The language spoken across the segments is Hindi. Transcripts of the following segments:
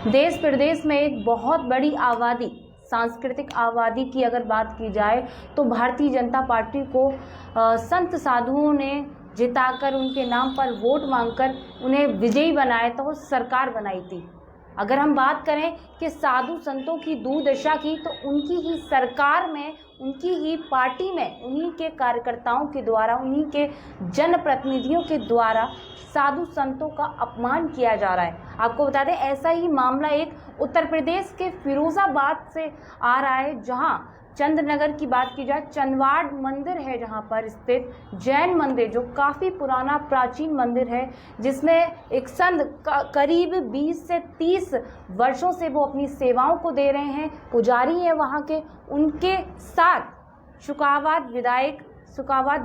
देश प्रदेश में एक बहुत बड़ी आबादी, सांस्कृतिक आबादी की अगर बात की जाए तो भारतीय जनता पार्टी को संत साधुओं ने जिताकर उनके नाम पर वोट मांगकर उन्हें विजयी बनाया तो वो सरकार बनाई थी। अगर हम बात करें कि साधु संतों की दुर्दशा की, तो उनकी ही सरकार में, उनकी ही पार्टी में, उन्हीं के कार्यकर्ताओं के द्वारा, उन्हीं के जनप्रतिनिधियों के द्वारा साधु संतों का अपमान किया जा रहा है। आपको बता दें, ऐसा ही मामला एक उत्तर प्रदेश के फिरोजाबाद से आ रहा है, जहां चंद्रनगर की बात की जाए, चंदवाड़ मंदिर है जहां पर स्थित जैन मंदिर, जो काफ़ी पुराना प्राचीन मंदिर है, जिसमें एक संत करीब 20 से 30 वर्षों से वो अपनी सेवाओं को दे रहे हैं, पुजारी हैं वहां के। उनके साथ शुकाबाद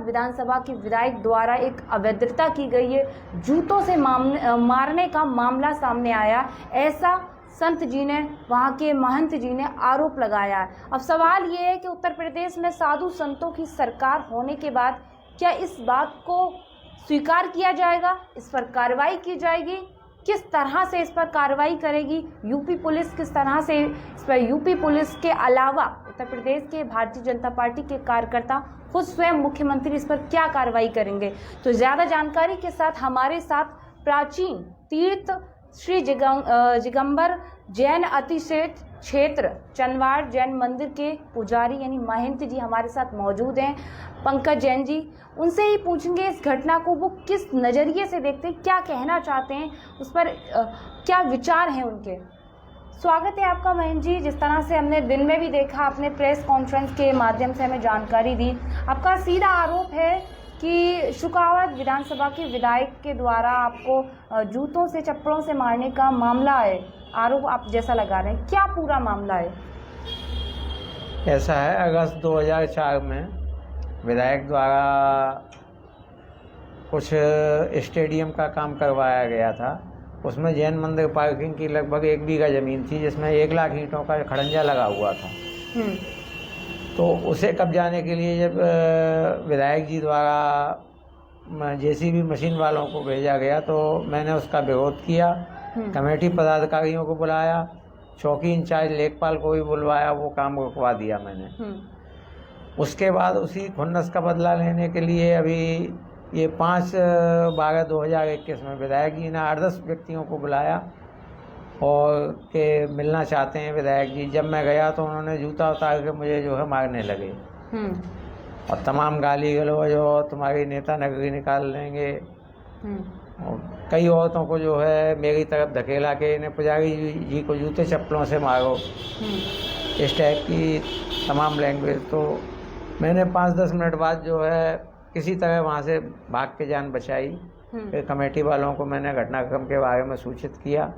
विधानसभा के विधायक द्वारा एक अभद्रता की गई है, जूतों से मारने का मामला सामने आया, ऐसा संत जी ने, वहाँ के महंत जी ने आरोप लगाया है। अब सवाल ये है कि उत्तर प्रदेश में साधु संतों की सरकार होने के बाद क्या इस बात को स्वीकार किया जाएगा, इस पर कार्रवाई की जाएगी, किस तरह से इस पर कार्रवाई करेगी यूपी पुलिस, किस तरह से इस पर यूपी पुलिस के अलावा उत्तर प्रदेश के भारतीय जनता पार्टी के कार्यकर्ता खुद स्वयं मुख्यमंत्री इस पर क्या कार्रवाई करेंगे। तो ज़्यादा जानकारी के साथ हमारे साथ प्राचीन तीर्थ श्री जिगंबर जैन अतिशेष क्षेत्र चंदवाड़ जैन मंदिर के पुजारी यानी महंत जी हमारे साथ मौजूद हैं, पंकज जैन जी। उनसे ही पूछेंगे इस घटना को वो किस नज़रिए से देखते हैं, क्या कहना चाहते हैं, उस पर क्या विचार हैं उनके। स्वागत है आपका महंत जी। जिस तरह से हमने दिन में भी देखा, आपने प्रेस कॉन्फ्रेंस के माध्यम से हमें जानकारी दी, आपका सीधा आरोप है कि शुकाबाद विधानसभा के विधायक के द्वारा आपको जूतों से, चप्पलों से मारने का मामला है, आरोप आप जैसा लगा रहे हैं, क्या पूरा मामला है? ऐसा है, अगस्त 2004 में विधायक द्वारा कुछ स्टेडियम का काम करवाया गया था। उसमें जैन मंदिर पार्किंग की लगभग 1 बीघा ज़मीन थी, जिसमें 1 लाख ईंटों का खड़ंजा लगा हुआ था। तो उसे कब्जाने के लिए जब विधायक जी द्वारा जेसीबी मशीन वालों को भेजा गया तो मैंने उसका विरोध किया। कमेटी पदाधिकारियों को बुलाया, चौकी इंचार्ज लेखपाल को भी बुलवाया, वो काम रुकवा दिया मैंने। उसके बाद उसी खुन्नस का बदला लेने के लिए अभी ये 5/12/2021 में विधायक जी ने 8-10 व्यक्तियों को बुलाया और के मिलना चाहते हैं विधायक जी। जब मैं गया तो उन्होंने जूता उतार के मुझे जो है मारने लगे और तमाम गाली गलौज और तुम्हारी नेता नगरी निकाल लेंगे, और कई औरतों को जो है मेरी तरफ धकेला के इन्हें पुजारी जी को जूते चप्पलों से मारो, इस टाइप की तमाम लैंग्वेज। तो मैंने 5-10 मिनट बाद जो है किसी तरह वहाँ से भाग के जान बचाई। फिर कमेटी वालों को मैंने घटनाक्रम के बारे में सूचित किया।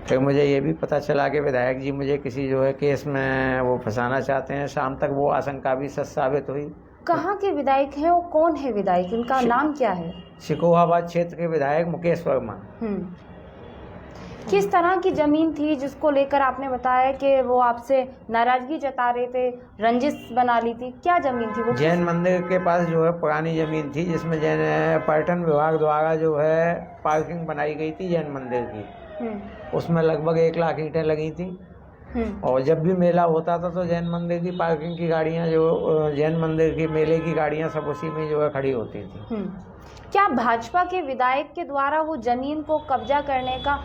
फिर मुझे ये भी पता चला कि विधायक जी मुझे किसी जो है केस में वो फंसाना चाहते हैं। शाम तक वो आशंका भी सच साबित हुई। कहाँ के विधायक हैं वो, कौन है विधायक, उनका नाम क्या है? शिकोहाबाद क्षेत्र के विधायक मुकेश वर्मा। किस तरह की जमीन थी जिसको लेकर आपने बताया कि वो आपसे नाराजगी जता रहे थे, रंजिश बना ली थी, क्या जमीन थी वो? जैन मंदिर के पास जो है पुरानी जमीन थी, जिसमें जैन पर्यटन विभाग द्वारा जो है पार्किंग बनाई गई थी जैन मंदिर की। उसमें लगभग 1 लाख ईंटें लगी थी और जब भी मेला होता था तो जैन मंदिर की पार्किंग की गाड़ियां, जो जैन मंदिर की मेले की गाड़ियां सब उसी में जो है खड़ी होती थी। क्या भाजपा के विधायक के द्वारा वो जमीन को कब्जा करने का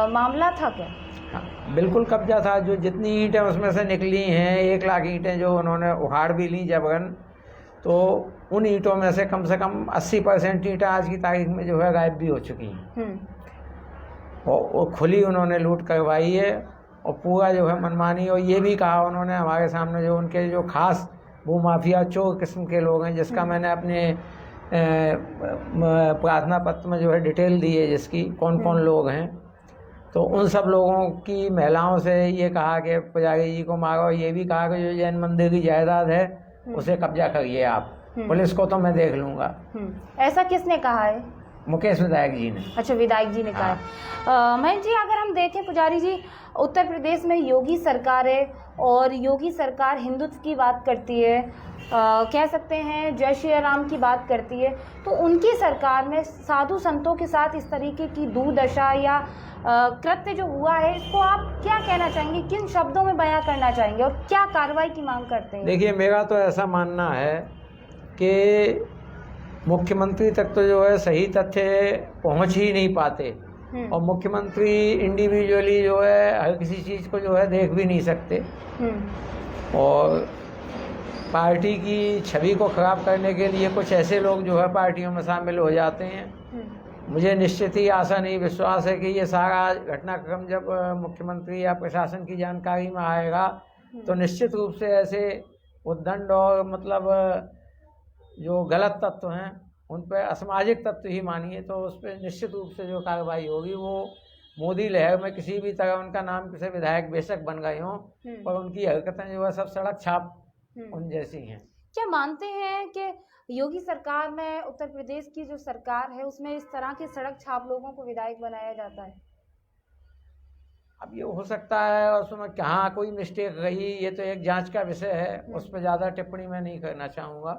मामला था क्या? हाँ, बिल्कुल कब्जा था। जो जितनी ईंटें उसमें से निकली हैं, 1 लाख ईंटें जो उन्होंने उखाड़ भी ली जबरन, तो उन ईंटों में से कम 80% ईंटें आज की तारीख में जो है गायब भी हो चुकी हैं और वो खुली उन्होंने लूट करवाई है और पूरा जो है मनमानी। और ये भी कहा उन्होंने हमारे सामने, जो उनके जो खास भूमाफिया चोर किस्म के लोग हैं, जिसका मैंने अपने प्रार्थना पत्र में जो है डिटेल दी है, जिसकी कौन कौन लोग हैं। तो उन सब लोगों की महिलाओं से ये कहा कि पुजारी जी को मारो, ये भी कहा कि जो जैन मंदिर की जायदाद है उसे कब्जा करिए आप, पुलिस को तो मैं देख लूँगा। ऐसा किसने कहा है? मुकेश विधायक जी ने। अच्छा, विधायक जी ने कहा है। महेंद्र जी, अगर हम देखें पुजारी जी, उत्तर प्रदेश में योगी सरकार है और योगी सरकार हिंदुत्व की बात करती है, कह सकते हैं जय श्री राम की बात करती है, तो उनकी सरकार में साधु संतों के साथ इस तरीके की दुर्दशा या कृत्य जो हुआ है, इसको आप क्या कहना चाहेंगे, किन शब्दों में बयां करना चाहेंगे और क्या कार्रवाई की मांग करते हैं? देखिए, मेरा तो ऐसा मानना है कि मुख्यमंत्री तक तो जो है सही तथ्य पहुंच ही नहीं पाते और मुख्यमंत्री इंडिविजुअली जो है हर किसी चीज़ को जो है देख भी नहीं सकते और पार्टी की छवि को खराब करने के लिए कुछ ऐसे लोग जो है पार्टियों में शामिल हो जाते हैं। मुझे निश्चित ही आशा नहीं, विश्वास है कि ये सारा घटनाक्रम जब मुख्यमंत्री या प्रशासन की जानकारी में आएगा तो निश्चित रूप से ऐसे उद्दंड और मतलब जो गलत तत्व हैं उन पर, असामाजिक तत्व ही मानिए, तो उस पर निश्चित रूप से जो कार्रवाई होगी वो मोदी लहर में किसी भी तरह उनका नाम किसी विधायक बेशक बन गए हों पर उनकी हरकतें जो है सब सड़क छाप उन जैसी हैं। क्या मानते हैं कि योगी सरकार में, उत्तर प्रदेश की जो सरकार है, उसमें इस तरह के सड़क छाप लोगों को विधायक बनाया जाता है? अब ये हो सकता है और उसमें कहाँ कोई मिस्टेक रही, ये तो एक जांच का विषय है, उस पर ज़्यादा टिप्पणी मैं नहीं करना चाहूँगा।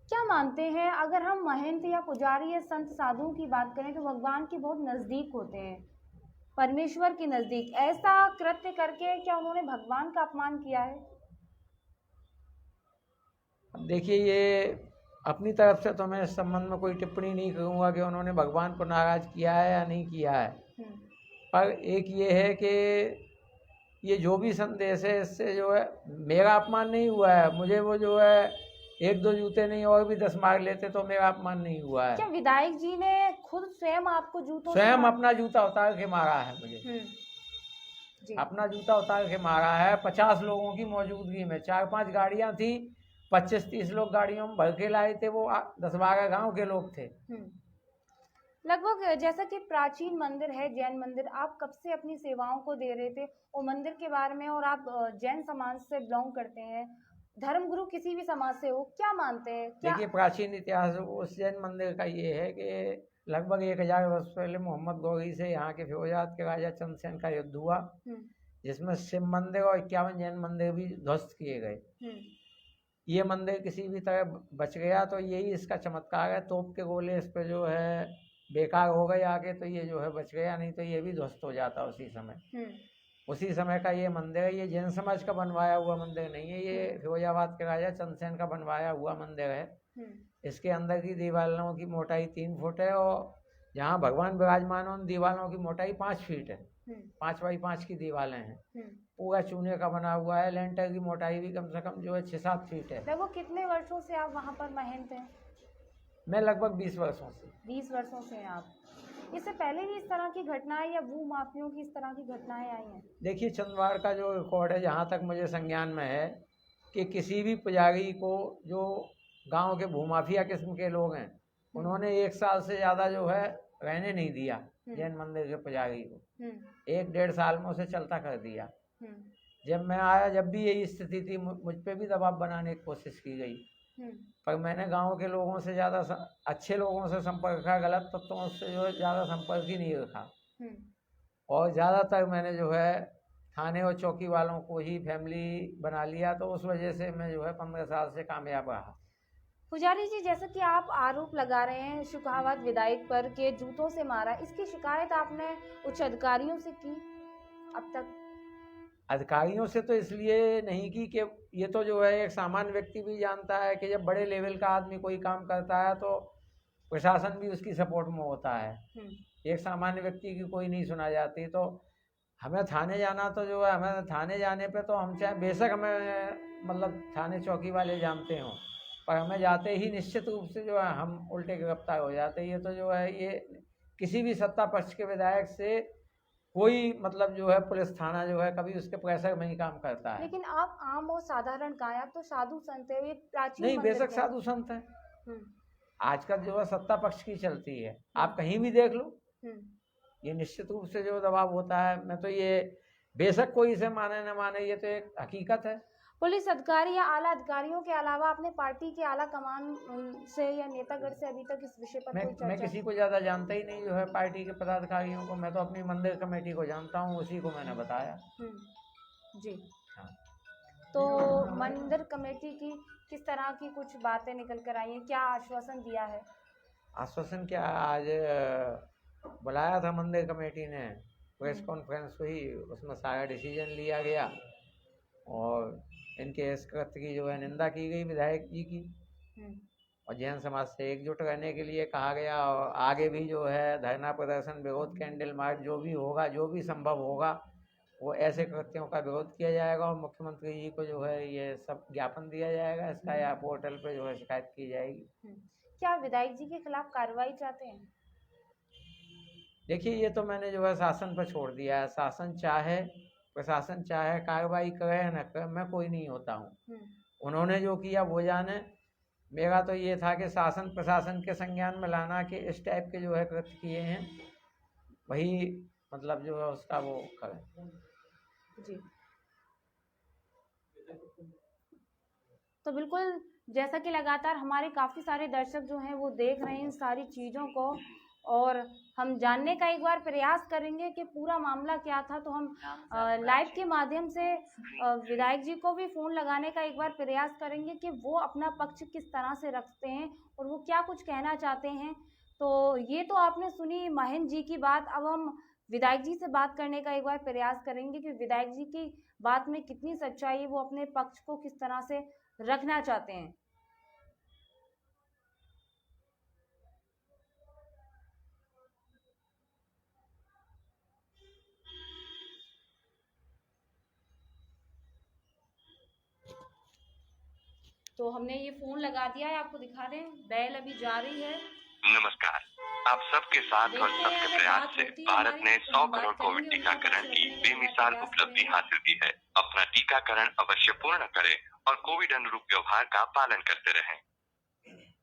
क्या मानते हैं, अगर हम महंत या पुजारी या संत साधुओं की बात करें तो भगवान के बहुत नज़दीक होते हैं, परमेश्वर के नज़दीक, ऐसा कृत्य करके क्या उन्होंने भगवान का अपमान किया है? अब देखिए, ये अपनी तरफ से तो मैं इस संबंध में कोई टिप्पणी नहीं करूँगा कि उन्होंने भगवान को नाराज़ किया है या नहीं किया है, पर एक ये है कि ये जो भी संदेश है इससे जो है मेरा अपमान नहीं हुआ है। मुझे वो जो है एक दो जूते नहीं और भी 10 मार लेते तो मेरा अपमान नहीं हुआ है। क्या विधायक जी ने खुद स्वयं आपको जूतों से स्वयं अपना जूता उतार के मारा है मुझे, अपना जूता उतार के मारा है। 50 लोगों की मौजूदगी में, 4-5 गाड़ियां थी, 25-30 लोग गाड़ियों में भर के लाए थे, वो 10-12 गांव के लोग थे। लगभग जैसा कि प्राचीन मंदिर है जैन मंदिर, आप कब से अपनी सेवाओं को दे रहे थे वो मंदिर के बारे में, और आप जैन समाज से बिलोंग करते हैं, धर्मगुरु किसी भी समाज से हो, क्या मानते हैं? देखिए, प्राचीन इतिहास उस जैन मंदिर का ये है कि लगभग 1000 वर्ष पहले मोहम्मद गौरी से यहाँ के फिरोजात के राजा चंद्रसेन का युद्ध हुआ, जिसमें शिव मंदिर और 51 जैन मंदिर भी ध्वस्त किए गए। ये मंदिर किसी भी तरह बच गया तो यही इसका चमत्कार है। तोप के गोले इस पे जो है बेकार हो गए आके, तो ये जो है बच गया, नहीं तो ये भी ध्वस्त हो जाता उसी समय। उसी समय का ये मंदिर है। ये जैन समाज का बनवाया हुआ मंदिर नहीं है, ये फिरोजाबाद के राजा चंद्रसेन का बनवाया हुआ मंदिर है। इसके अंदर की दीवारों की मोटाई 3 फुट है और जहाँ भगवान विराजमान उन दीवारों की मोटाई 5 फीट है। 5 बाई 5 की दीवारें हैं, पूरा चूने का बना हुआ है। लेंटर की मोटाई भी कम से कम जो है 6-7 फीट है। लगभग कितने वर्षों से आप वहाँ पर महंत हैं? मैं लगभग 20 वर्षों से। 20 वर्षों से हैं आप। इससे पहले भी इस तरह की घटनाएं या भू माफियों की इस तरह की घटनाएं आई हैं? देखिए, चंदवाड़ का जो रिकॉर्ड है, जहाँ तक मुझे संज्ञान में है, कि किसी भी पुजारी को जो गांव के भूमाफिया किस्म के लोग हैं उन्होंने 1 साल से ज़्यादा जो है रहने नहीं दिया जैन मंदिर के पुजारी को। 1-1.5 साल में उसे चलता कर दिया। जब मैं आया, जब भी यही स्थिति थी, मुझ पे भी दबाव बनाने की कोशिश की गई, पर मैंने गांव के लोगों से ज़्यादा, अच्छे लोगों से संपर्क रखा, गलत तत्वों से जो है ज़्यादा संपर्क ही नहीं रखा। और ज़्यादातर मैंने जो है थाने और चौकी वालों को ही फैमिली बना लिया, तो उस वजह से मैं जो है 15 साल से कामयाब रहा। पुजारी जी, जैसा कि आप आरोप लगा रहे हैं शुकावात विधायक पर के जूतों से मारा, इसकी शिकायत आपने उच्च अधिकारियों से की अब तक? अधिकारियों से तो इसलिए नहीं की कि ये तो जो है एक सामान्य व्यक्ति भी जानता है कि जब बड़े लेवल का आदमी कोई काम करता है तो प्रशासन भी उसकी सपोर्ट में होता है। एक सामान्य व्यक्ति की कोई नहीं सुना जाती, तो हमें थाने जाना तो जो है, हमें थाने जाने पे तो हम चाहे बेशक हमें मतलब थाने चौकी वाले जानते हों, पर हमें जाते ही निश्चित रूप से जो है हम उल्टे गिरफ्तार हो जाते हैं। ये तो जो है ये किसी भी सत्ता पक्ष के विधायक से कोई मतलब जो है पुलिस थाना जो है कभी उसके प्रेशर में ही काम करता है। लेकिन आप आम और साधारण कहाँ हैं? आप तो साधु संत है, ये प्राचीन नहीं, बेशक साधु संत है। आजकल जो है सत्ता पक्ष की चलती है, आप कहीं भी देख लो, ये निश्चित रूप से जो दबाव होता है। मैं तो ये बेशक कोई इसे माने न माने, ये तो एक हकीकत है। पुलिस अधिकारी या आला अधिकारियों के अलावा अपने पार्टी के आला कमान से या नेतागढ़ से अभी तक इस विषय पर कोई मैं चर्चा? किसी को ज़्यादा जानता ही नहीं जो है पार्टी के पदाधिकारियों को। मैं तो अपनी मंदिर कमेटी को जानता हूँ, उसी को मैंने बताया। जी। हाँ। तो मंदिर कमेटी की किस तरह की कुछ बातें निकल कर आई हैं, क्या आश्वासन दिया है? आश्वासन क्या, आज बुलाया था मंदिर कमेटी ने, प्रेस कॉन्फ्रेंस हुई, उसमें सारा डिसीजन लिया गया और इनके इस कृत्य की जो है निंदा की गई विधायक जी की, और जैन समाज से एकजुट रहने के लिए कहा गया। और आगे भी जो है धरना प्रदर्शन, विरोध, कैंडल मार्च जो भी होगा, जो भी संभव होगा, वो ऐसे कृत्यों का विरोध किया जाएगा और मुख्यमंत्री जी को जो है ये सब ज्ञापन दिया जाएगा इसका, या पोर्टल पे जो है शिकायत की जाएगी। क्या विधायक जी के खिलाफ कार्रवाई चाहते हैं? देखिए, ये तो मैंने जो है शासन पर छोड़ दिया है। शासन चाहे, प्रशासन चाहे कार्रवाई करे न करे, मैं कोई नहीं होता हूँ। उन्होंने जो किया वो जाने। मेरा तो ये था कि शासन प्रशासन के संज्ञान में लाना कि इस टाइप के जो है कृत्य किए हैं, वही मतलब जो है उसका वो करें। जी। तो बिल्कुल, जैसा कि लगातार हमारे काफ़ी सारे दर्शक जो हैं वो देख रहे हैं इन सारी चीज़ों को, और हम जानने का एक बार प्रयास करेंगे कि पूरा मामला क्या था। तो हम लाइव के माध्यम से विधायक जी को भी फ़ोन लगाने का एक बार प्रयास करेंगे कि वो अपना पक्ष किस तरह से रखते हैं और वो क्या कुछ कहना चाहते हैं। तो ये तो आपने सुनी महेंद्र जी की बात। अब हम विधायक जी से बात करने का एक बार प्रयास करेंगे कि विधायक जी की बात में कितनी सच्चाई है, वो अपने पक्ष को किस तरह से रखना चाहते हैं। तो हमने ये फोन लगा दिया है, आपको दिखा दें, बैल अभी जा रही है। नमस्कार, आप सबके साथ और सबके प्रयास से भारत ने 100 करोड़ कोविड टीकाकरण की बेमिसाल उपलब्धि हासिल की है। अपना टीकाकरण अवश्य पूर्ण करें और कोविड अनुरूप व्यवहार का पालन करते रहें।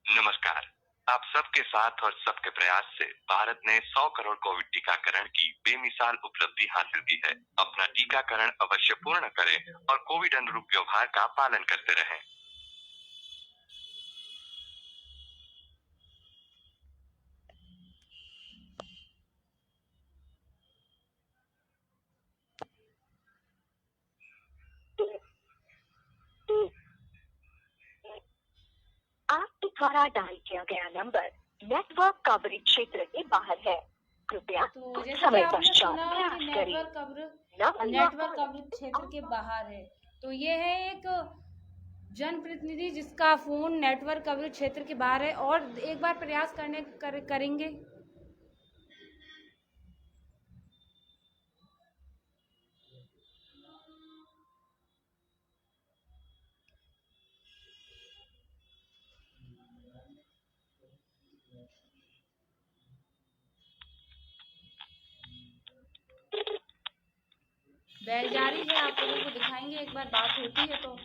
नमस्कार, आप सबके साथ और सबके प्रयास से भारत ने 100 करोड़ कोविड टीकाकरण की बेमिसाल उपलब्धि हासिल की है। अपना टीकाकरण अवश्य पूर्ण करें और कोविड अनुरूप व्यवहार का पालन करते रहें। आपके द्वारा डायल किया गया नंबर नेटवर्क कवरेज क्षेत्र के बाहर है। कृपया तो कुछ जैसे कि समय आपने पश्चात सुना प्रयास कि करें। नेटवर्क कवरेज क्षेत्र के बाहर है। तो ये है एक जनप्रतिनिधि जिसका फोन नेटवर्क कवरेज क्षेत्र के बाहर है, और एक बार प्रयास करेंगे। बैल जारी है, आप लोगों को दिखाएंगे एक बार बात होती है तो।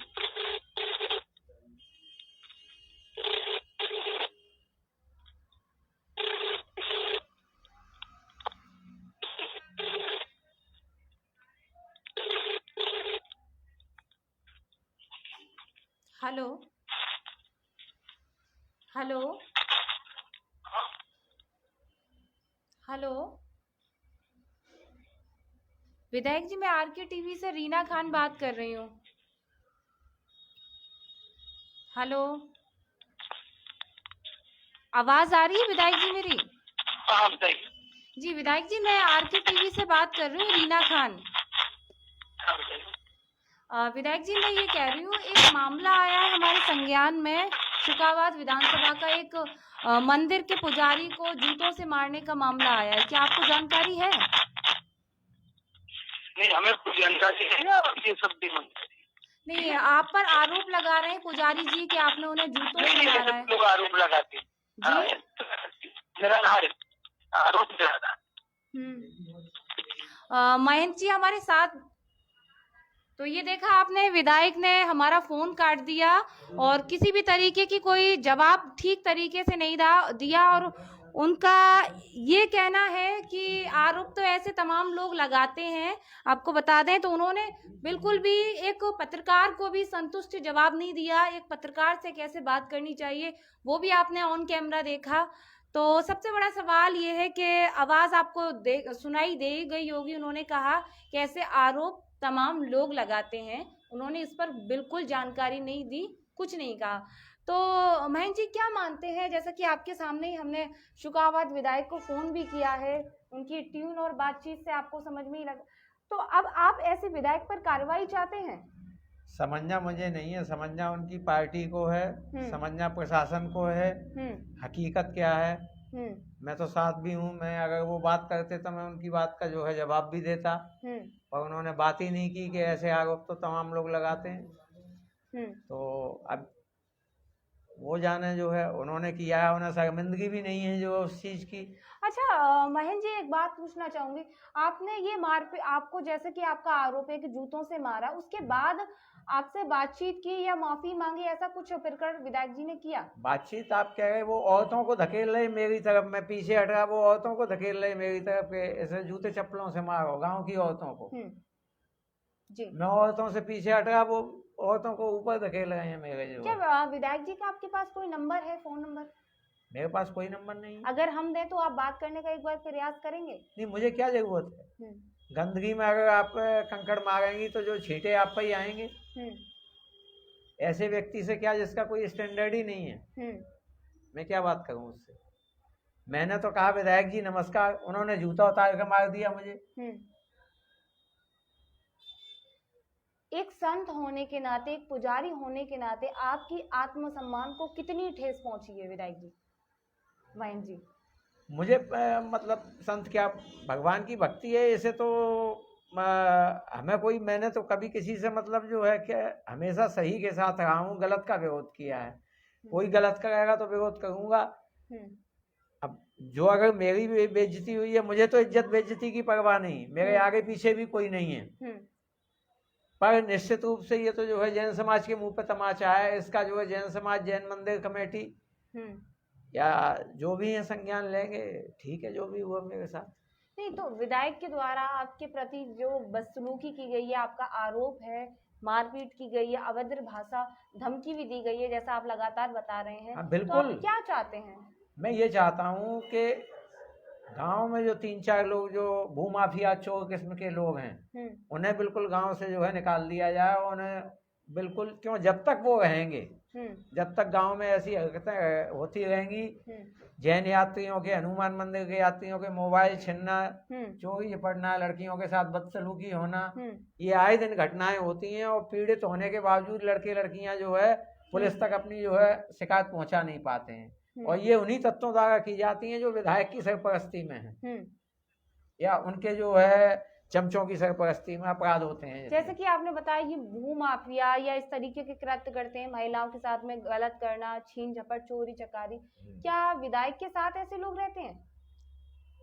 हेलो हेलो हेलो विधायक जी, मैं आरके टीवी से रीना खान बात कर रही हूँ। हेलो, आवाज आ रही है विधायक जी मेरी? जी विधायक जी, मैं आरके टीवी से बात कर रही हूँ, रीना खान। विधायक जी, मैं ये कह रही हूँ, एक मामला आया है हमारे संज्ञान में, शुकाबाद विधानसभा का एक मंदिर के पुजारी को जूतों से मारने का मामला आया है। क्या आपको जानकारी है? नहीं, हमें कुछ जानकारी है, ये सब भी नहीं, आप पर आरोप लगा रहे हैं पुजारी जी कि आपने उन्हें जूतों से मारा है। लोग आरोप लगाते जी, मेरा आरोप लगा। महेंद्र जी हमारे साथ। तो ये देखा आपने, विधायक ने हमारा फोन काट दिया और किसी भी तरीके की कोई जवाब ठीक तरीके से नहीं दिया, और उनका ये कहना है कि आरोप तो ऐसे तमाम लोग लगाते हैं। आपको बता दें तो उन्होंने बिल्कुल भी एक पत्रकार को भी संतुष्ट जवाब नहीं दिया। एक पत्रकार से कैसे बात करनी चाहिए वो भी आपने ऑन कैमरा देखा। तो सबसे बड़ा सवाल ये है कि आवाज आपको सुनाई दे गई होगी। उन्होंने कहा कि ऐसे आरोप तमाम लोग लगाते हैं। उन्होंने इस पर बिल्कुल जानकारी नहीं दी, कुछ नहीं कहा। तो महेंद्र जी क्या मानते हैं, जैसा कि आपके सामने ही हमने शुकाबाद विधायक को फोन भी किया है, उनकी ट्यून और बातचीत से आपको समझ में ही लगा, तो अब आप ऐसे विधायक पर कार्रवाई चाहते हैं? समझना मुझे नहीं है, समझना उनकी पार्टी को है, समझना प्रशासन को है। हकीकत क्या है मैं तो साथ भी हूँ। मैं अगर वो बात करते तो मैं उनकी बात का जो है जवाब भी देता, पर उन्होंने बात ही नहीं की कि ऐसे आरोप तो तमाम लोग लगाते हैं। तो अब वो जाने जो है उन्होंने किया है, उन्हें शर्मिंदगी भी नहीं है जो उस चीज की। अच्छा महेंद्र जी एक बात पूछना चाहूंगी, आपने ये आपको जैसे कि आपका आरोप है कि जूतों से मारा, उसके बाद आपसे बातचीत की या माफी मांगी, ऐसा कुछ फिरकर विधायक जी ने किया? बातचीत आप कह रहे, वो औरतों को धकेल रहे मेरी तरफ, मैं पीछे हट रहा, वो औरतों को धकेल रहे मेरी तरफ के ऐसे जूते चप्पलों से मारो गाँव की औरतों को। जी मैं औरतों से पीछे हट रहा, वो औरतों को ऊपर धकेल रहे हैं मेरे जो। क्या विधायक जी का आपके पास कोई नंबर है, फोन नंबर? मेरे पास कोई नंबर नहीं। अगर हम दें तो आप बात करने का एक बार प्रयास करेंगे? नहीं, मुझे क्या जरूरत है। गंदगी में अगर आप कंकड़ मारेंगी तो जो छींटे आप पर ही आएंगे। ऐसे व्यक्ति से क्या, जिसका कोई स्टैंडर्ड ही नहीं है, मैं क्या बात करूं उससे। मैंने तो कहा विधायक जी नमस्कार, उन्होंने जूता उतार के मार दिया मुझे। एक संत होने के नाते, एक पुजारी होने के नाते आपकी आत्मसम्मान को कितनी ठेस पहुंची है विधायक जी, महेंद्र जी? मुझे मतलब संत क्या, भगवान की भक्ति है, इसे तो हमें कोई, मैंने तो कभी किसी से मतलब जो है कि हमेशा सही के साथ रहा हूँ, गलत का विरोध किया है। कोई गलत करेगा तो विरोध करूंगा। अब जो अगर मेरी बेइज्जती हुई है, मुझे तो इज्जत बेइज्जती की परवाह नहीं, मेरे आगे पीछे भी कोई नहीं है। पर निश्चित रूप से ये तो जो है जैन समाज के मुंह पे तमाचा है। इसका जो है जैन समाज, जैन मंदिर कमेटी या जो भी है संज्ञान लेंगे, ठीक है जो भी हुआ मेरे साथ। नहीं तो विधायक के द्वारा आपके प्रति जो बदसलूकी की गई है, आपका आरोप है, मारपीट की गई है, अभद्र भाषा, धमकी भी दी गई है, जैसा आप लगातार बता रहे हैं, बिल्कुल। तो आप क्या चाहते हैं? मैं ये चाहता हूँ कि गांव में जो 3-4 लोग जो भूमाफिया चोर किस्म के लोग हैं, उन्हें बिल्कुल गांव से जो है निकाल दिया जाए। उन्हें बिल्कुल, क्यों, जब तक वो रहेंगे, जब तक गांव में ऐसी हरकतें होती रहेंगी, जैन यात्रियों के, हनुमान मंदिर के यात्रियों के मोबाइल छीनना, चोरी पड़ना, लड़कियों के साथ बदसलूकी होना, ये आए दिन घटनाएं होती हैं। और पीड़ित होने के बावजूद लड़के लड़कियां जो है पुलिस तक अपनी जो है शिकायत पहुंचा नहीं पाते हैं। और ये उन्हीं तत्वों द्वारा की जाती हैं जो विधायक की सरपरस्ती में है या उनके जो है चमचों की सरपरस्ती में अपराध होते हैं। जैसे कि आपने बताया ये भूमाफिया या इस तरीके के कृत्य करते हैं, महिलाओं के साथ में गलत करना, छीन झपट, चोरी चकारी, क्या विधायक के साथ ऐसे लोग रहते हैं?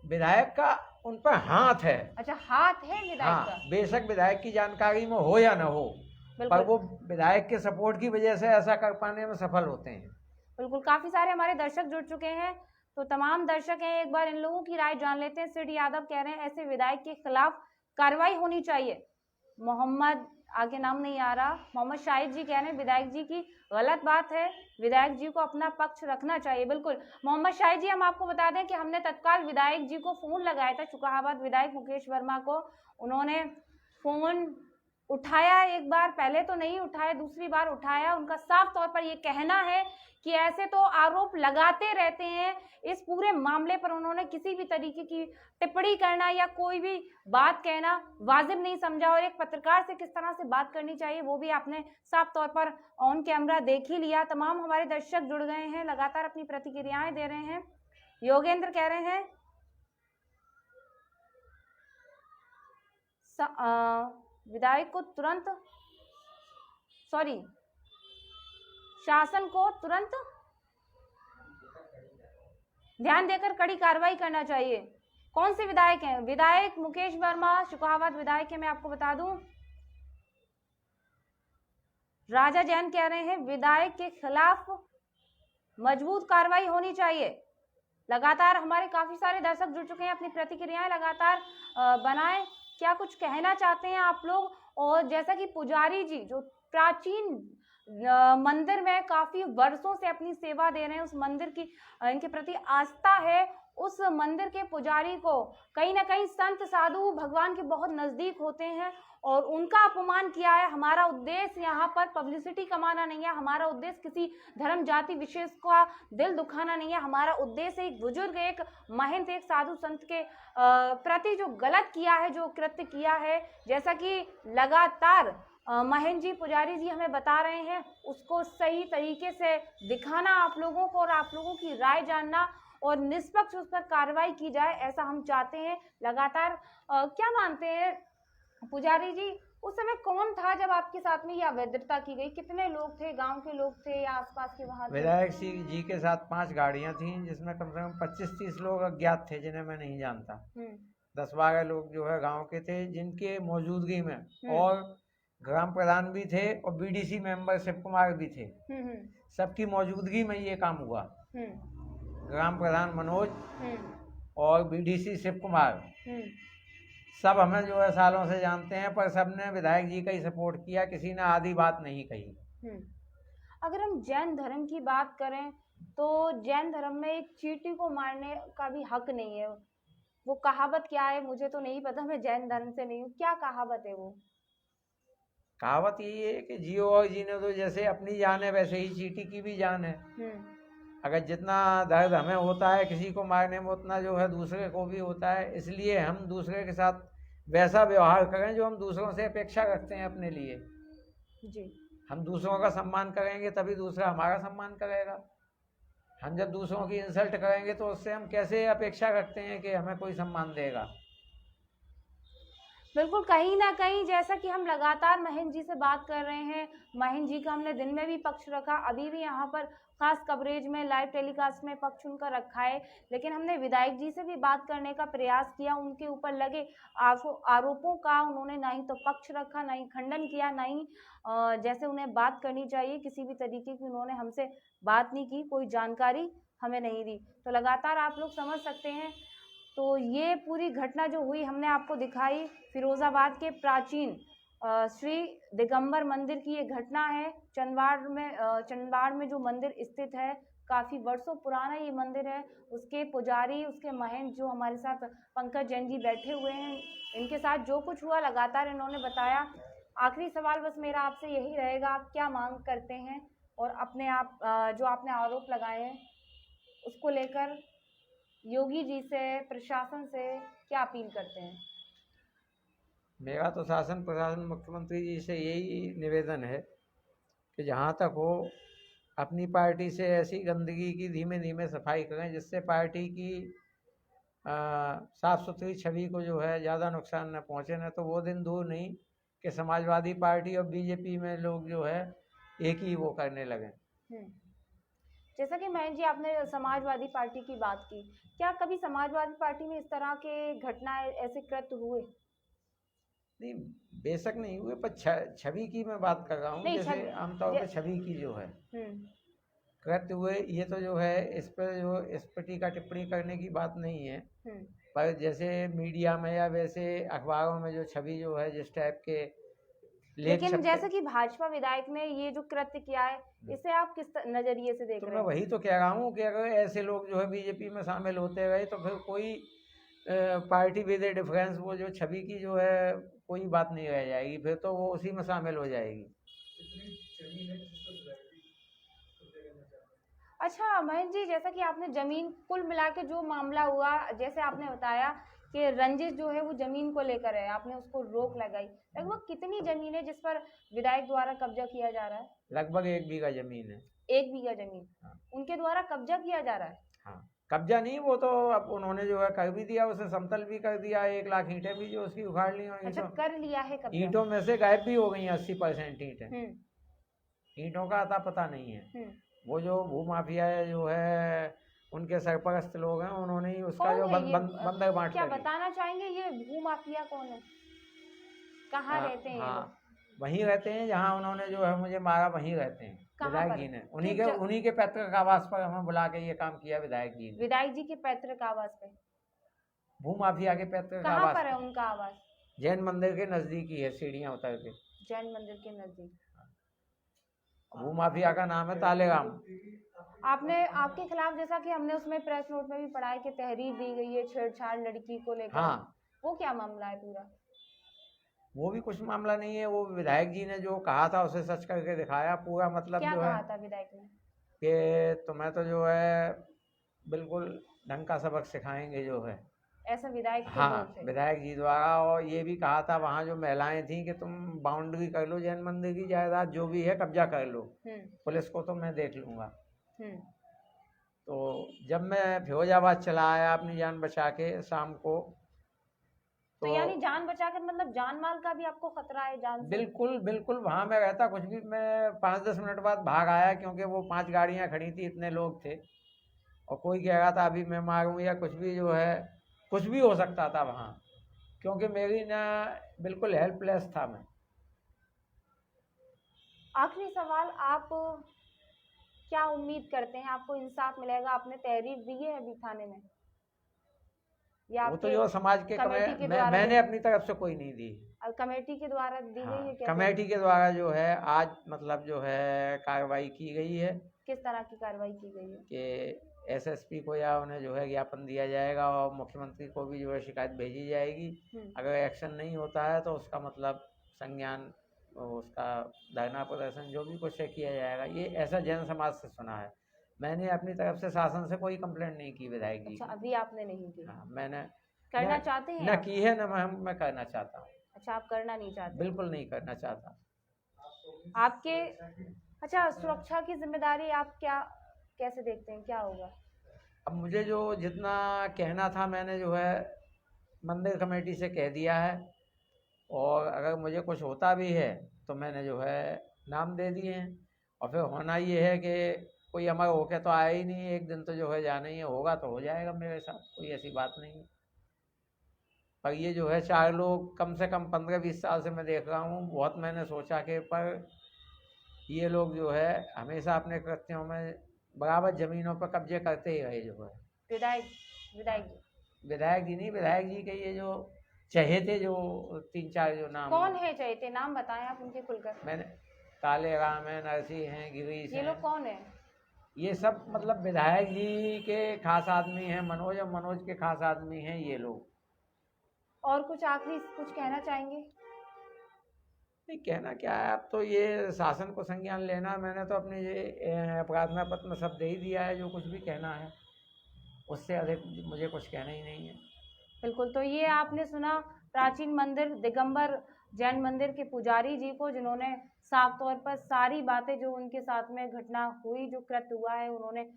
विधायक का उन पर हाथ है। अच्छा, हाथ है विधायक का? बेशक विधायक की जानकारी में हो या न हो, पर वो विधायक के सपोर्ट की वजह से ऐसा कर पाने में सफल होते हैं। बिल्कुल। काफी सारे हमारे दर्शक जुड़ चुके हैं, तो तमाम दर्शक हैं, एक बार इन लोगों की राय जान लेते हैं। सिड यादव कह रहे हैं ऐसे विधायक के खिलाफ कार्रवाई होनी चाहिए। मोहम्मद, आगे नाम नहीं आ रहा, मोहम्मद शाहिद जी कह रहे हैं विधायक जी की गलत बात है, विधायक जी को अपना पक्ष रखना चाहिए। बिल्कुल मोहम्मद शाहिद जी, हम आपको बता दें कि हमने तत्काल विधायक जी को फोन लगाया था, शुकाबाद विधायक मुकेश वर्मा को। उन्होंने फोन उठाया, एक बार पहले तो नहीं उठाया, दूसरी बार उठाया। उनका साफ तौर पर ये कहना है कि ऐसे तो आरोप लगाते रहते हैं, इस पूरे मामले पर उन्होंने किसी भी तरीके की टिप्पणी करना या कोई भी बात कहना वाजिब नहीं समझा। और एक पत्रकार से किस तरह से बात करनी चाहिए वो भी आपने साफ तौर पर ऑन कैमरा देख ही लिया। तमाम हमारे दर्शक जुड़ गए हैं, लगातार अपनी प्रतिक्रियाएं दे रहे हैं। योगेंद्र कह रहे हैं विधायक को तुरंत, शासन को तुरंत ध्यान देकर कड़ी कार्रवाई करना चाहिए। कौन से विधायक हैं? विधायक मुकेश वर्मा शुकाबाद विधायक है, मैं आपको बता दूं। राजा जैन कह रहे हैं विधायक के खिलाफ मजबूत कार्रवाई होनी चाहिए। लगातार हमारे काफी सारे दर्शक जुड़ चुके हैं, अपनी प्रतिक्रियाएं लगातार बनाएं, क्या कुछ कहना चाहते हैं आप लोग। और जैसा कि पुजारी जी जो प्राचीन मंदिर में काफी वर्षों से अपनी सेवा दे रहे हैं, उस मंदिर की इनके प्रति आस्था है, उस मंदिर के पुजारी को कहीं ना कहीं संत साधु भगवान के बहुत नजदीक होते हैं और उनका अपमान किया है। हमारा उद्देश्य यहाँ पर पब्लिसिटी कमाना नहीं है, हमारा उद्देश्य किसी धर्म जाति विशेष का दिल दुखाना नहीं है, हमारा उद्देश्य एक बुजुर्ग, एक महंत, एक साधु संत के प्रति जो गलत किया है, जो कृत्य किया है, जैसा कि लगातार महेंद्र जी पुजारी जी हमें बता रहे हैं, उसको सही तरीके से दिखाना आप लोगों को और आप लोगों की राय जानना और निष्पक्ष उस पर कार्रवाई की जाए, ऐसा हम चाहते हैं लगातार। क्या मानते हैं पुजारी जी, उस समय कौन था जब आपके साथ में ये अभद्रता की गई? कितने लोग थे, गांव के लोग थे या आसपास के वहां? विधायक जी के साथ 5 गाड़ियां थीं, जिसमें कम से कम 25-30 लोग अज्ञात थे जिन्हें मैं नहीं जानता। 10-12 लोग जो है गांव के थे, जिनके मौजूदगी में और ग्राम प्रधान भी थे और बीडीसी मेंबर शिव कुमार भी थे। सबकी मौजूदगी में ये काम हुआ। ग्राम प्रधान मनोज और बीडीसी शिव कुमार सब हमें जो है सालों से जानते हैं, पर सबने विधायक जी का ही सपोर्ट किया, किसी ने आधी बात नहीं कही। अगर हम जैन धर्म की बात करें तो जैन धर्म में एक चींटी को मारने का भी हक नहीं है। वो कहावत क्या है मुझे तो नहीं पता, मैं जैन धर्म से नहीं हूँ, क्या कहावत है वो? कहावत यही है कि जियो और जीने दो, जैसे अपनी जान है वैसे ही चींटी की भी जान है। अगर जितना दर्द हमें होता है किसी को मारने में, उतना जो है दूसरे को भी होता है। इसलिए हम दूसरे के साथ वैसा व्यवहार करें जो हम दूसरों से अपेक्षा रखते हैं अपने लिए जी। हम दूसरों का सम्मान करेंगे तभी दूसरा हमारा सम्मान करेगा। हम जब दूसरों की इंसल्ट करेंगे तो उससे हम कैसे अपेक्षा रखते हैं कि हमें कोई सम्मान देगा। बिल्कुल, कहीं ना कहीं जैसा कि हम लगातार महेंद्र जी से बात कर रहे हैं, महेंद्र जी का हमने दिन में भी पक्ष रखा, अभी भी यहाँ पर खास कवरेज में लाइव टेलीकास्ट में पक्ष उनका रखा है, लेकिन हमने विधायक जी से भी बात करने का प्रयास किया। उनके ऊपर लगे आरोपों का उन्होंने ना ही तो पक्ष रखा, ना ही खंडन किया, ना ही जैसे उन्हें बात करनी चाहिए किसी भी तरीके की उन्होंने हमसे बात नहीं की, कोई जानकारी हमें नहीं दी। तो लगातार आप लोग समझ सकते हैं। तो ये पूरी घटना जो हुई हमने आपको दिखाई, फिरोजाबाद के प्राचीन श्री दिगंबर मंदिर की ये घटना है। चंदवाड़ में जो मंदिर स्थित है, काफ़ी वर्षों पुराना ये मंदिर है। उसके पुजारी, उसके महंत जो हमारे साथ पंकज जैन जी बैठे हुए हैं, इनके साथ जो कुछ हुआ लगातार इन्होंने बताया। आखिरी सवाल बस मेरा आपसे यही रहेगा, आप क्या मांग करते हैं और अपने आप जो आपने आरोप लगाए हैं उसको लेकर योगी जी से, प्रशासन से क्या अपील करते हैं? मेरा तो शासन प्रशासन मुख्यमंत्री जी से यही निवेदन है कि जहाँ तक हो अपनी पार्टी से ऐसी गंदगी की धीमे धीमे सफाई करें जिससे पार्टी की साफ सुथरी छवि को जो है ज़्यादा नुकसान न पहुँचे। न तो वो दिन दूर नहीं कि समाजवादी पार्टी और बीजेपी में लोग जो है एक ही वो करने लगें। जैसा कि महेंद्र जी आपने समाजवादी पार्टी की बात की, क्या कभी समाजवादी पार्टी में इस तरह के घटनाएं, ऐसे कृत्य हुए? नहीं, बेशक नहीं हुए, पर छवि की मैं बात कर रहा हूँ। जैसे आमतौर पर छवि की जो है कृत्य हुए, ये तो जो है इस पर टीका टिप्पणी करने की बात नहीं है। पर जैसे मीडिया में या वैसे अखबारों में जो छवि जो है जिस टाइप के, लेकिन जैसे कि भाजपा विधायक ने ये जो कृत्य किया है, इसे आप किस नजरिए से देख रहे हैं? मैं वही तो कह रहा हूँ कि अगर ऐसे लोग जो है बीजेपी में शामिल होते रहे तो फिर कोई पार्टी विद ए डिफरेंस, वो जो छवि की जो है कोई बात नहीं रह जाएगी, फिर तो वो उसी में शामिल हो जाएगी। अच्छा महेंद्र जी, जैसा कि आपने जमीन कुल मिला के जो मामला हुआ, जैसे आपने बताया कि रंजिश जो है वो जमीन को लेकर है, आपने उसको रोक लगाई, लगभग कितनी जमीन है जिस पर विधायक द्वारा कब्जा किया जा रहा है? लगभग 1 बीघा जमीन है। 1 बीघा जमीन? हाँ। उनके द्वारा कब्जा किया जा रहा है? हाँ, कब्जा नहीं, वो तो अब उन्होंने जो है कर भी दिया, उसे समतल भी कर दिया। 1 लाख ईंटें भी जो उसकी उखाड़ ली। अच्छा, कर लिया है कब्जा? ईंटों में से गायब भी हो गई 80% ईंटें। ईंटों का अता पता नहीं है। वो जो भूमाफिया जो है उनके सरपरस्त लोग हैं, उन्होंने ही उसका जो बंदर बांट। क्या बताना चाहेंगे ये भूमाफिया कौन है, कहाँ रहते हैं? वहीं रहते हैं जहाँ उन्होंने जो है मुझे मारा, वहीं रहते हैं कहाँ विधायक पर? जी ने। किस उन्हीं के पैतृक आवास पर हमें बुला के ये काम किया विधायक जी ने। विधायक जी के पैतृक आवास पे भूमाफिया के पैतृक कहाँ आवास पर है उनका आवास? जैन मंदिर के नजदीक ही है, सीढ़ियाँ उतर के। जैन मंदिर के नजदीक। भूमाफिया का नाम है तालेगाम। आपके खिलाफ, जैसा कि हमने उसमें प्रेस नोट में भी पढ़ा है कि तहरीर दी गई है छेड़छाड़ लड़की को लेकर। हाँ, वो क्या मामला है पूरा? वो भी कुछ मामला नहीं है। वो विधायक जी ने जो कहा था उसे सच करके दिखाया। पूरा मतलब क्या जो कहा है था विधायक ने? कि तुम्हें तो जो है बिल्कुल ढंग का सबक सिखाएंगे जो है। ऐसा विधायक के हाँ, मुंह से? विधायक जी द्वारा। और ये भी कहा था वहाँ जो महिलाएं थी कि तुम बाउंड्री कर लो, जैन मंदिर की जायदाद जो भी है कब्जा कर लो, पुलिस को तो मैं देख लूँगा। तो जब मैं फिरोजाबाद चला आया अपनी जान बचा के शाम को, तो यानी जान बचाकर मतलब जान माल का भी आपको खतरा है? जान से? बिल्कुल बिल्कुल। वहाँ मैं रहता कुछ भी, मैं 5-10 मिनट बाद भाग आया, क्योंकि वो 5 गाड़ियाँ खड़ी थी, इतने लोग थे, और कोई कह रहा था अभी मैं मारूं या कुछ भी जो है, कुछ भी हो सकता था वहाँ, क्योंकि मेरी ना बिल्कुल हेल्पलेस था मैं। आखिरी सवाल, आप क्या उम्मीद करते हैं आपको इंसाफ मिलेगा? आपने तहरीर दी है अभी थाने में? या वो तो जो समाज के कमेटी के द्वारा मैंने अपनी तरफ से कोई नहीं दी। कमेटी के द्वारा दी हाँ, गई है क्या? कमेटी के द्वारा जो है आज मतलब जो है कार्रवाई की गई है। किस तरह की कार्रवाई की गई है? कि एसएसपी को या उन्हें जो है ज्ञापन दिया जाएगा और मुख्यमंत्री को भी जो है शिकायत भेजी जाएगी। अगर एक्शन नहीं होता है तो उसका मतलब संज्ञान, उसका धरना प्रदर्शन जो भी कुछ है किया जाएगा। ये ऐसा जन समाज से सुना है। मैंने अपनी तरफ से शासन से कोई कंप्लेंट नहीं की विधायक जी। अच्छा, अभी आपने नहीं की? हाँ, मैंने करना चाहते हैं? ना की है ना मैं करना चाहता हूँ। अच्छा, आप करना नहीं चाहते? बिल्कुल नहीं करना चाहता। आपके अच्छा, सुरक्षा की जिम्मेदारी आप कैसे देखते हैं, क्या होगा? अब मुझे जो जितना कहना था मैंने जो है मंदिर कमेटी से कह दिया है, और अगर मुझे कुछ होता भी है तो मैंने जो है नाम दे दिए हैं। और फिर होना ये है कि कोई अमर होके तो आया ही नहीं, एक दिन तो जो है जाना ही है, होगा तो हो जाएगा मेरे साथ, कोई ऐसी बात नहीं है। पर ये जो है 4 लोग कम से कम 15-20 साल से मैं देख रहा हूँ, बहुत मैंने सोचा कि पर ये लोग जो है हमेशा अपने कृत्यों में बराबर जमीनों पर कब्जे करते ही रहे जो है। विधायक जी नहीं, विधायक जी के ये जो चहेते जो 3-4 जो नाम। कौन है चहेते? नाम बताएं आप उनके खुलकर। मैंने तालेराम है, नरसिंह हैं, गिरीश ये लोग कौन है? ये सब मतलब विधायक जी के खास आदमी हैं। मनोज और मनोज के खास आदमी हैं ये लोग। और कुछ आखिरी कुछ कहना चाहेंगे? नहीं, कहना क्या है, अब तो ये शासन को संज्ञान लेना। मैंने तो अपने ये प्रार्थना पत्र में सब दे ही दिया है, जो कुछ भी कहना है, उससे अधिक मुझे कुछ कहना ही नहीं है। बिल्कुल। तो ये आपने सुना प्राचीन मंदिर दिगंबर जैन मंदिर के पुजारी जी को, जिन्होंने साफ तौर पर सारी बातें जो उनके साथ में घटना हुई, जो कृत्य हुआ है, उन्होंने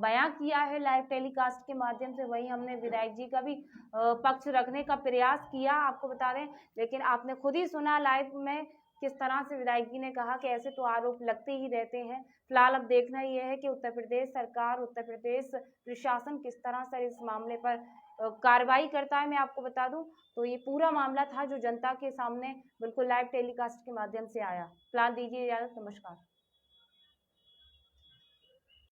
बयां किया है लाइव टेलीकास्ट के माध्यम से। वहीं हमने विधायक जी का भी पक्ष रखने का प्रयास किया, आपको बता दें, लेकिन आपने खुद ही सुना लाइव में किस तरह से विधायक जी ने कहा कि ऐसे तो आरोप लगते ही रहते हैं। फिलहाल अब देखना यह है कि उत्तर प्रदेश सरकार, उत्तर प्रदेश प्रशासन किस तरह से इस मामले पर कार्रवाई करता है। मैं आपको बता दूं तो ये पूरा मामला था जो जनता के सामने बिल्कुल लाइव टेलीकास्ट के माध्यम से आया। फिलहाल दीजिए इजाजत, नमस्कार।